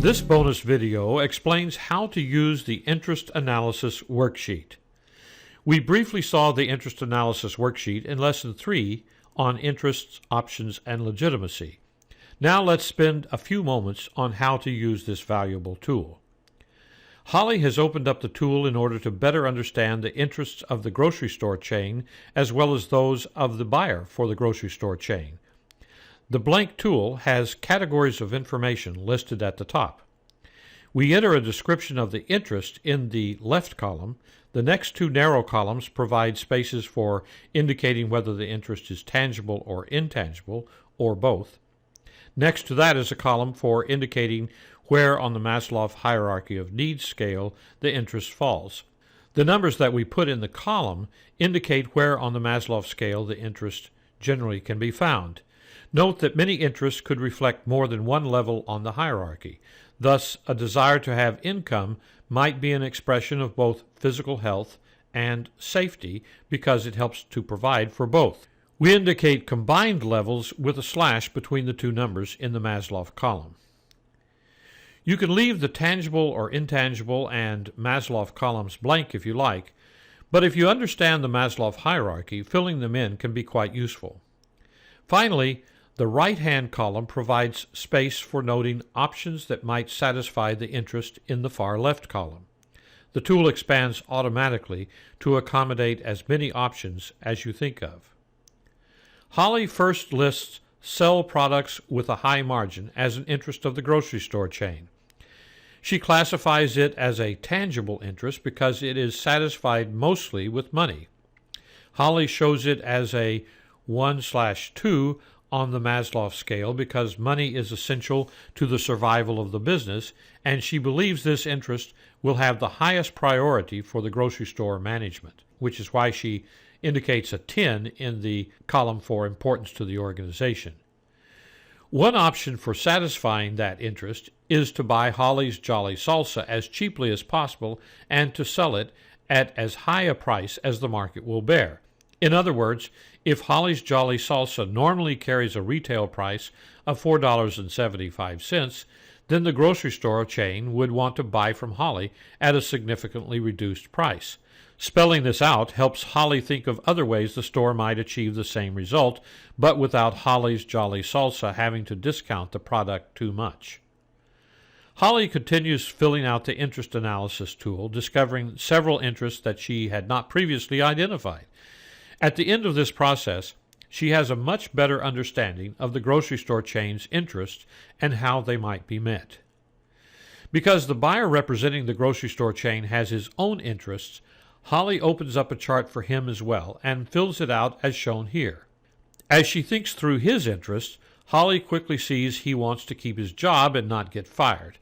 This bonus video explains how to use the Interest Analysis Worksheet. We briefly saw the Interest Analysis Worksheet in Lesson 3 on interests, options, and legitimacy. Now let's spend a few moments on how to use this valuable tool. Holly has opened up the tool in order to better understand the interests of the grocery store chain as well as those of the buyer for the grocery store chain. The blank tool has categories of information listed at the top. We enter a description of the interest in the left column. The next two narrow columns provide spaces for indicating whether the interest is tangible or intangible, or both. Next to that is a column for indicating where on the Maslow hierarchy of needs scale the interest falls. The numbers that we put in the column indicate where on the Maslow scale the interest generally can be found. Note that many interests could reflect more than one level on the hierarchy. Thus, a desire to have income might be an expression of both physical health and safety because it helps to provide for both. We indicate combined levels with a slash between the two numbers in the Maslow column. You can leave the tangible or intangible and Maslow columns blank if you like, but if you understand the Maslow hierarchy, filling them in can be quite useful. Finally, the right-hand column provides space for noting options that might satisfy the interest in the far left column. The tool expands automatically to accommodate as many options as you think of. Holly first lists sell products with a high margin as an interest of the grocery store chain. She classifies it as a tangible interest because it is satisfied mostly with money. Holly shows it as a 1/2 on the Maslow scale because money is essential to the survival of the business, and she believes this interest will have the highest priority for the grocery store management, which is why she indicates a 10 in the column for importance to the organization. One option for satisfying that interest is to buy Holly's Jolly Salsa as cheaply as possible and to sell it at as high a price as the market will bear. In other words, if Holly's Jolly Salsa normally carries a retail price of $4.75, then the grocery store chain would want to buy from Holly at a significantly reduced price. Spelling this out helps Holly think of other ways the store might achieve the same result, but without Holly's Jolly Salsa having to discount the product too much. Holly continues filling out the interest analysis tool, discovering several interests that she had not previously identified. At the end of this process, she has a much better understanding of the grocery store chain's interests and how they might be met. Because the buyer representing the grocery store chain has his own interests, Holly opens up a chart for him as well and fills it out as shown here. As she thinks through his interests, Holly quickly sees he wants to keep his job and not get fired.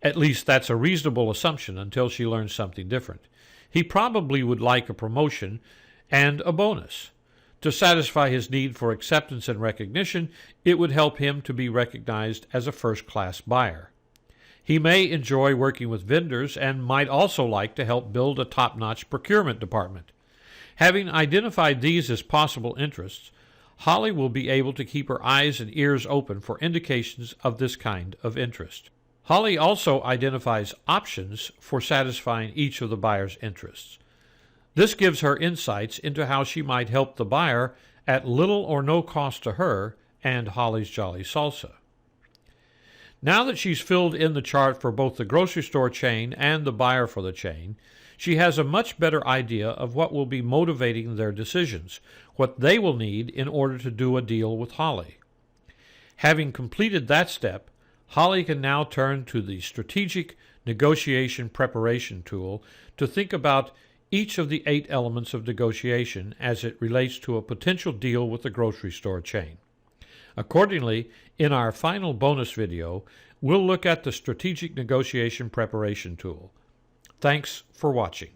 At least that's a reasonable assumption until she learns something different. He probably would like a promotion and a bonus. To satisfy his need for acceptance and recognition, it would help him to be recognized as a first-class buyer. He may enjoy working with vendors and might also like to help build a top-notch procurement department. Having identified these as possible interests, Holly will be able to keep her eyes and ears open for indications of this kind of interest. Holly also identifies options for satisfying each of the buyer's interests. This gives her insights into how she might help the buyer at little or no cost to her and Holly's Jolly Salsa. Now that she's filled in the chart for both the grocery store chain and the buyer for the chain, she has a much better idea of what will be motivating their decisions, what they will need in order to do a deal with Holly. Having completed that step, Holly can now turn to the Strategic Negotiation Preparation tool to think about each of the 8 elements of negotiation as it relates to a potential deal with the grocery store chain. Accordingly, in our final bonus video, we'll look at the Strategic Negotiation Preparation tool. Thanks for watching.